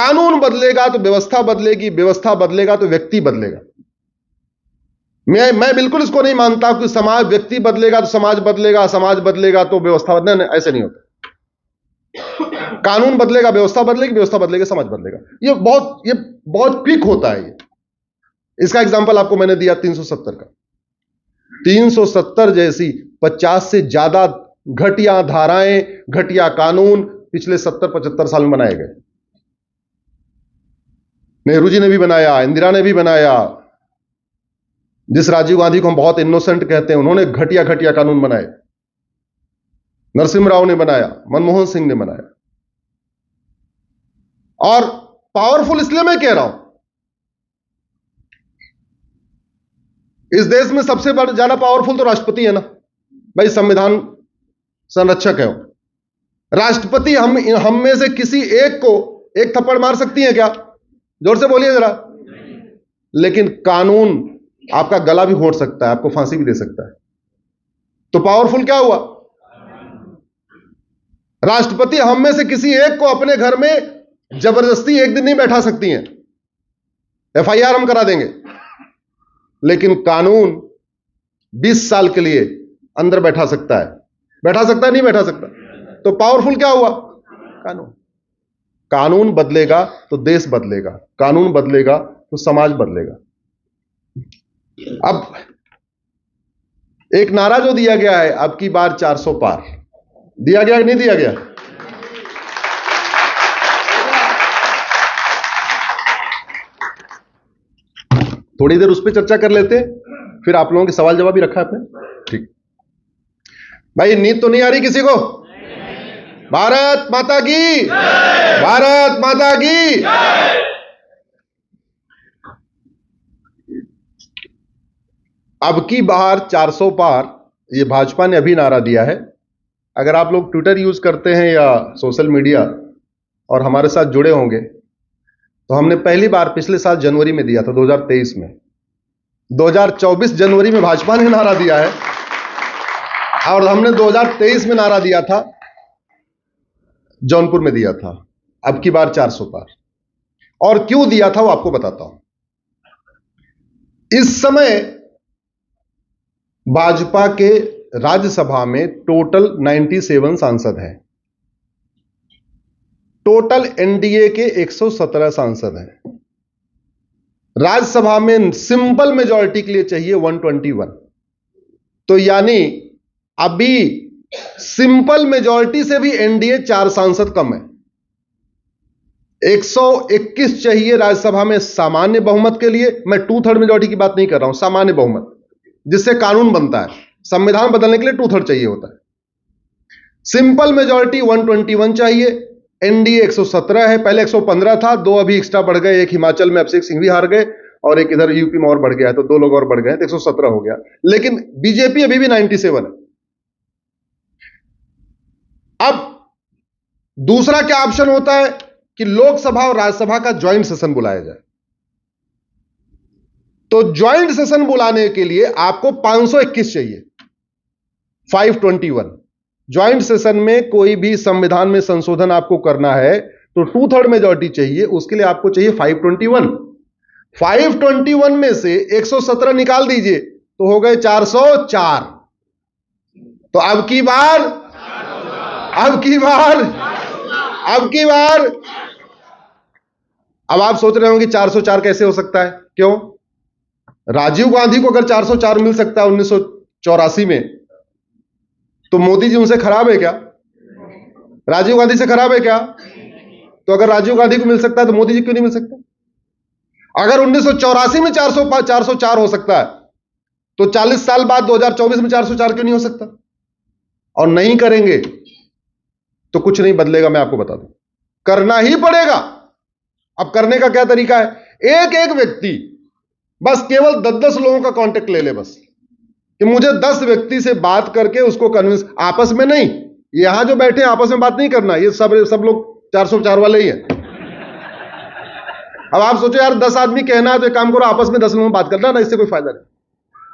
कानून बदलेगा तो व्यवस्था बदलेगी, व्यवस्था बदलेगा तो व्यक्ति बदलेगा। मैं बिल्कुल इसको नहीं मानता कि समाज, व्यक्ति बदलेगा तो समाज बदलेगा, समाज बदलेगा तो व्यवस्था बदलेगा, ऐसे नहीं होता। कानून बदलेगा व्यवस्था बदलेगी, व्यवस्था बदलेगी समाज बदलेगा। ये बहुत क्विक होता है। ये इसका एग्जांपल आपको मैंने दिया 370 का। 370 जैसी 50 से ज्यादा घटिया धाराएं, घटिया कानून पिछले 70-75 साल में बनाए गए। नेहरू जी ने भी बनाया, इंदिरा ने भी बनाया। जिस राजीव गांधी को हम बहुत इनोसेंट कहते हैं, उन्होंने घटिया घटिया कानून बनाए। नरसिम्हा राव ने बनाया, मनमोहन सिंह ने बनाया। और पावरफुल इसलिए मैं कह रहा हूं, इस देश में सबसे ज्यादा पावरफुल तो राष्ट्रपति है ना भाई, संविधान संरक्षक है वो। राष्ट्रपति हम में से किसी एक को एक थप्पड़ मार सकती है क्या? जोर से बोलिए जरा। लेकिन कानून आपका गला भी घोंट सकता है, आपको फांसी भी दे सकता है। तो पावरफुल क्या हुआ? राष्ट्रपति हम में से किसी एक को अपने घर में जबरदस्ती एक दिन नहीं बैठा सकती हैं, एफआईआर हम करा देंगे। लेकिन कानून 20 साल के लिए अंदर बैठा सकता है। बैठा सकता है, नहीं बैठा सकता? तो पावरफुल क्या हुआ? कानून। कानून बदलेगा तो देश बदलेगा, कानून बदलेगा तो समाज बदलेगा। अब एक नारा जो दिया गया है, अब की बार 400 पार, दिया गया कि नहीं दिया गया? थोड़ी देर उस पर चर्चा कर लेते हैं, फिर आप लोगों के सवाल जवाब भी रखा है आपने। ठीक भाई, नींद तो नहीं आ रही किसी को? भारत माता की, भारत माता की। अब की बार 400 पार, ये भाजपा ने अभी नारा दिया है। अगर आप लोग ट्विटर यूज करते हैं या सोशल मीडिया और हमारे साथ जुड़े होंगे, तो हमने पहली बार पिछले साल जनवरी में दिया था, 2023 में। 2024 जनवरी में भाजपा ने नारा दिया है, और हमने 2023 में नारा दिया था, जौनपुर में दिया था। अब की बार 400 पार। और क्यों दिया था वो आपको बताता हूं। इस समय भाजपा के राज्यसभा में टोटल 97 सांसद हैं। टोटल एनडीए के 117 सांसद हैं। राज्यसभा में सिंपल मेजॉरिटी के लिए चाहिए 121। तो यानी अभी सिंपल मेजॉरिटी से भी एनडीए 4 सांसद कम है। 121 चाहिए राज्यसभा में सामान्य बहुमत के लिए। मैं 2/3 मेजॉरिटी की बात नहीं कर रहा हूं, सामान्य बहुमत जिससे कानून बनता है। संविधान बदलने के लिए 2/3 चाहिए होता है। सिंपल मेजॉरिटी 121 चाहिए। एनडीए 117 है, पहले 115 था, 2 अभी एक्स्ट्रा बढ़ गए, एक हिमाचल में अभिषेक सिंह भी हार गए और एक इधर यूपी में और बढ़ गया है, तो 2 लोग और बढ़ गए, तो 117 हो गया। लेकिन बीजेपी अभी भी 97 है। अब दूसरा क्या ऑप्शन होता है कि लोकसभा और राज्यसभा का ज्वाइंट सेशन बुलाया जाए। तो ज्वाइंट सेशन बुलाने के लिए आपको 521 चाहिए, 521। ज्वाइंट सेशन में कोई भी संविधान में संशोधन आपको करना है तो 2/3 मेजॉरिटी चाहिए। उसके लिए आपको चाहिए 521। 521 में से 117 निकाल दीजिए तो हो गए 404। तो अब की बार अब आप सोच रहे होंगे 404 कैसे हो सकता है? क्यों? राजीव गांधी को अगर 404 मिल सकता है 1984 में, तो मोदी जी उनसे खराब है क्या? राजीव गांधी से खराब है क्या? तो अगर राजीव गांधी को मिल सकता है तो मोदी जी क्यों नहीं मिल सकता? अगर 1984 में 404 हो सकता है तो 40 साल बाद 2024 में 404 क्यों नहीं हो सकता? और नहीं करेंगे तो कुछ नहीं बदलेगा, मैं आपको बता दूं। करना ही पड़ेगा। अब करने का क्या तरीका है? एक एक व्यक्ति बस केवल 10-10 लोगों का कांटेक्ट ले ले, बस कि मुझे 10 व्यक्ति से बात करके उसको कन्विंस, आपस में नहीं, यहां जो बैठे आपस में बात नहीं करना, ये सब लोग 404 वाले ही हैं। अब आप सोचो यार 10 आदमी कहना है तो एक काम करो, आपस में 10 लोगों में बात करना ना, इससे कोई फायदा नहीं।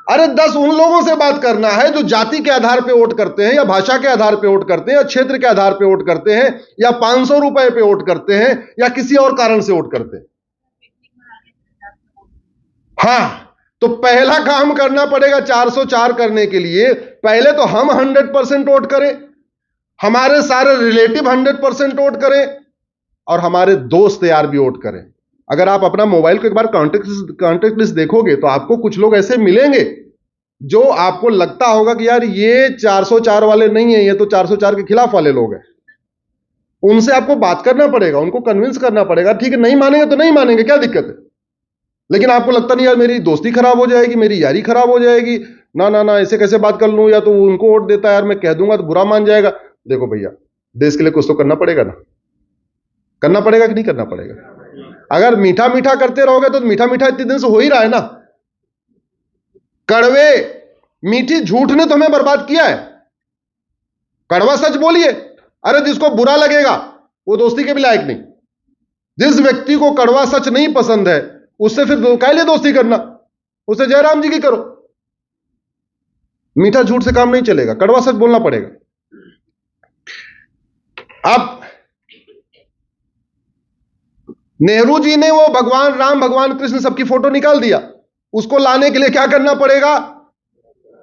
अरे 10 उन लोगों से बात करना है जो जाति के आधार पे वोट करते हैं, या भाषा के आधार पे वोट करते हैं, या क्षेत्र के आधार पे वोट करते हैं, या 500 रुपए पे वोट करते हैं, या किसी और कारण से वोट करते हैं। हां, तो पहला काम करना पड़ेगा 404 करने के लिए, पहले तो हम 100% वोट करें, हमारे सारे रिलेटिव 100% वोट करें, और हमारे दोस्त यार भी वोट करें। अगर आप अपना मोबाइल को एक बार कॉन्टेक्ट लिस्ट देखोगे तो आपको कुछ लोग ऐसे मिलेंगे जो आपको लगता होगा कि यार ये 404 वाले नहीं है, ये तो 404 के खिलाफ वाले लोग हैं। उनसे आपको बात करना पड़ेगा, उनको कन्विंस करना पड़ेगा। ठीक है, नहीं मानेंगे तो नहीं मानेंगे, क्या दिक्कत है? लेकिन आपको लगता नहीं यार मेरी दोस्ती खराब हो जाएगी, मेरी यारी खराब हो जाएगी, ना ना ना ऐसे कैसे बात कर लूं, या तो उनको वोट देता है यार, मैं कह दूंगा तो बुरा मान जाएगा। देखो भैया, देश के लिए कुछ तो करना पड़ेगा ना, करना पड़ेगा कि नहीं करना पड़ेगा? अगर मीठा मीठा करते रहोगे तो मीठा मीठा इतने दिन से हो ही रहा है ना। कड़वे मीठी झूठ ने तो हमें बर्बाद किया है। कड़वा सच बोलिए, अरे जिसको बुरा लगेगा वो दोस्ती के भी लायक नहीं। जिस व्यक्ति को कड़वा सच नहीं पसंद है उससे फिर काहे लिए दोस्ती करना, उससे जयराम जी की करो। मीठा झूठ से काम नहीं चलेगा, कड़वा सच बोलना पड़ेगा। अब नेहरू जी ने वो भगवान राम भगवान कृष्ण सबकी फोटो निकाल दिया, उसको लाने के लिए क्या करना पड़ेगा?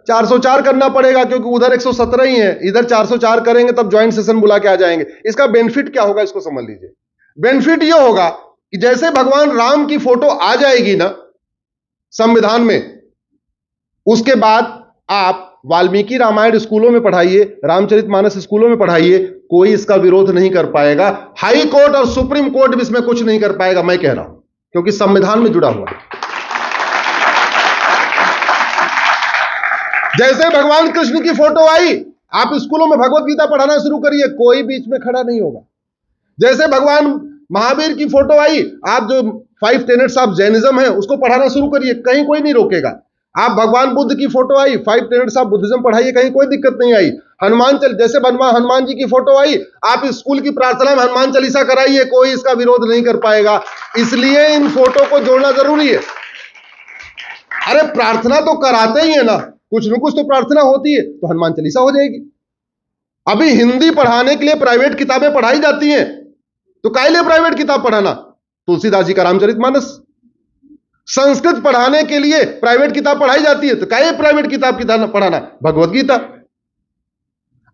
404 करना पड़ेगा, क्योंकि उधर 117 ही है, इधर 404 करेंगे तब ज्वाइंट सेशन बुला के आ जाएंगे। इसका बेनिफिट क्या होगा इसको समझ लीजिए। बेनिफिट यह होगा कि जैसे भगवान राम की फोटो आ जाएगी ना संविधान में, उसके बाद आप वाल्मीकि रामायण स्कूलों में पढ़ाइए, रामचरितमानस स्कूलों में पढ़ाइए, कोई इसका विरोध नहीं कर पाएगा। हाई कोर्ट और सुप्रीम कोर्ट भी इसमें कुछ नहीं कर पाएगा, मैं कह रहा हूं, क्योंकि संविधान में जुड़ा हुआ है। जैसे भगवान कृष्ण की फोटो आई, आप स्कूलों में भगवत गीता पढ़ाना शुरू करिए, कोई बीच में खड़ा नहीं होगा। जैसे भगवान महावीर की फोटो आई, आप जो 5 टेनेट्स ऑफ जैनिज्म है उसको पढ़ाना शुरू करिए, कहीं कोई नहीं रोकेगा। आप भगवान बुद्ध की photo I, 5 tenets of Buddhism पढ़ाइए, कहीं कोई दिक्कत नहीं आई। जैसे हनुमान जी की फोटो आई, आप स्कूल की प्रार्थना में हनुमान चालीसा कराइए, कोई इसका विरोध नहीं कर पाएगा। इसलिए इन फोटो को जोड़ना जरूरी है। अरे प्रार्थना तो कराते ही है ना, कुछ न कुछ तो प्रार्थना होती है, तो हनुमान चालीसा हो जाएगी। अभी हिंदी पढ़ाने के लिए प्राइवेट किताबें पढ़ाई जाती हैं, तो काहे लिए प्राइवेट किताब पढ़ाना? तुलसीदास जी का रामचरितमानस। संस्कृत पढ़ाने के लिए प्राइवेट किताब पढ़ाई जाती है, तो काहे प्राइवेट किताब पढ़ाना? भगवत गीता।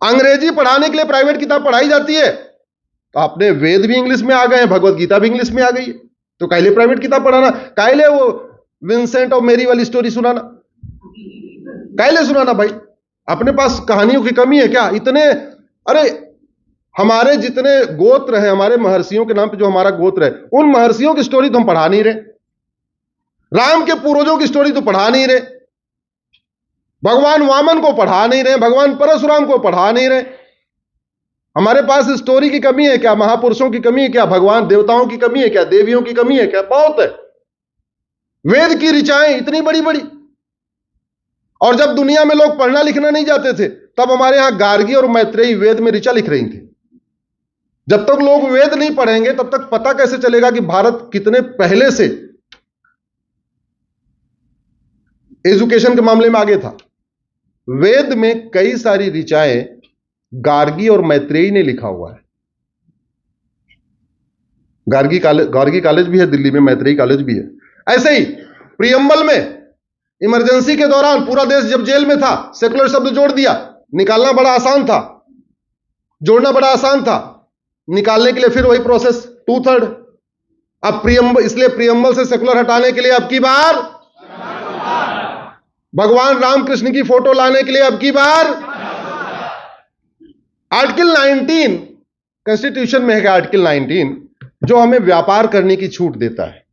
अंग्रेजी पढ़ाने के लिए प्राइवेट किताब पढ़ाई जाती है, तो आपने वेद भी इंग्लिश में आ गए हैं, भगवत गीता भी इंग्लिश में आ गई है, तो काहे लिए प्राइवेट किताब पढ़ाना? काहे लिए वो विंसेंट और मेरी वाली स्टोरी सुनाना? काहे लिए सुनाना भाई? अपने पास कहानियों की कमी है क्या? इतने, अरे हमारे जितने गोत्र हैं, हमारे महर्षियों के नाम पे जो हमारा गोत्र है, उन महर्षियों की स्टोरी तो हम पढ़ा नहीं रहे, राम के पूर्वजों की स्टोरी तो पढ़ा नहीं रहे, भगवान वामन को पढ़ा नहीं रहे, भगवान परशुराम को पढ़ा नहीं रहे। हमारे पास स्टोरी की कमी है क्या? महापुरुषों की कमी है क्या? भगवान देवताओं की कमी है क्या? देवियों की कमी है क्या? बहुत है। वेद की ऋचाएं इतनी बड़ी बड़ी, और जब दुनिया में लोग पढ़ना लिखना नहीं जाते थे, तब हमारे यहां गार्गी और मैत्रेयी वेद में ऋचा लिख रही थी। जब तक लोग वेद नहीं पढ़ेंगे तब तक पता कैसे चलेगा कि भारत कितने पहले से एजुकेशन के मामले में आगे था। वेद में कई सारी ऋचाएं गार्गी और मैत्रेयी ने लिखा हुआ है। गार्गी कॉलेज भी है दिल्ली में, मैत्रेयी कॉलेज भी है। ऐसे ही प्रियम्बल में इमरजेंसी के दौरान पूरा देश जब जेल में था, सेकुलर शब्द जोड़ दिया। निकालना बड़ा आसान था, जोड़ना बड़ा आसान था, निकालने के लिए फिर वही प्रोसेस 2/3। अब प्रियम्बल, इसलिए प्रियम्बल से सेकुलर हटाने के लिए अब की बार, भगवान रामकृष्ण की फोटो लाने के लिए अब की बार, आर्टिकल 19 कॉन्स्टिट्यूशन में है, आर्टिकल 19 जो हमें व्यापार करने की छूट देता है,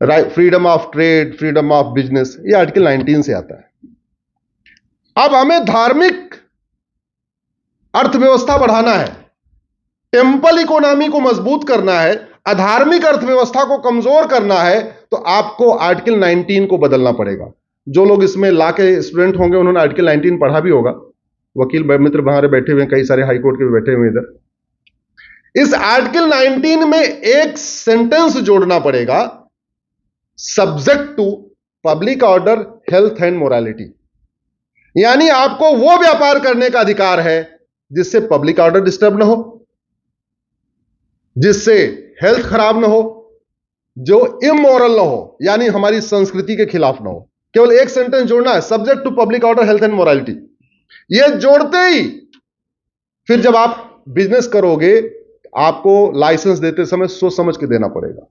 freedom of trade, freedom of business, ये आर्टिकल 19 से आता है। अब हमें धार्मिक अर्थव्यवस्था बढ़ाना है, टेम्पल इकोनॉमी को मजबूत करना है, अधार्मिक अर्थव्यवस्था को कमजोर करना है, तो आपको आर्टिकल 19 को बदलना पड़ेगा। जो लोग इसमें ला के स्टूडेंट होंगे उन्होंने आर्टिकल 19 पढ़ा भी होगा, वकील मित्र बाहर बैठे हुए, कई सारे हाईकोर्ट के भी बैठे हुए इधर। इस आर्टिकल 19 में एक सेंटेंस जोड़ना पड़ेगा, subject to public order, health and morality. यानी आपको वो व्यापार करने का अधिकार है जिससे पब्लिक ऑर्डर डिस्टर्ब ना हो, जिससे हेल्थ खराब ना हो, जो इमोरल ना हो, यानी हमारी संस्कृति के खिलाफ ना हो। केवल एक सेंटेंस जोड़ना है, subject to public order, health and morality. ये जोड़ते ही फिर जब आप बिजनेस करोगे, आपको लाइसेंस देते समय सोच समझ के देना पड़ेगा।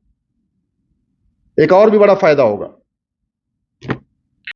एक और भी बड़ा फायदा होगा,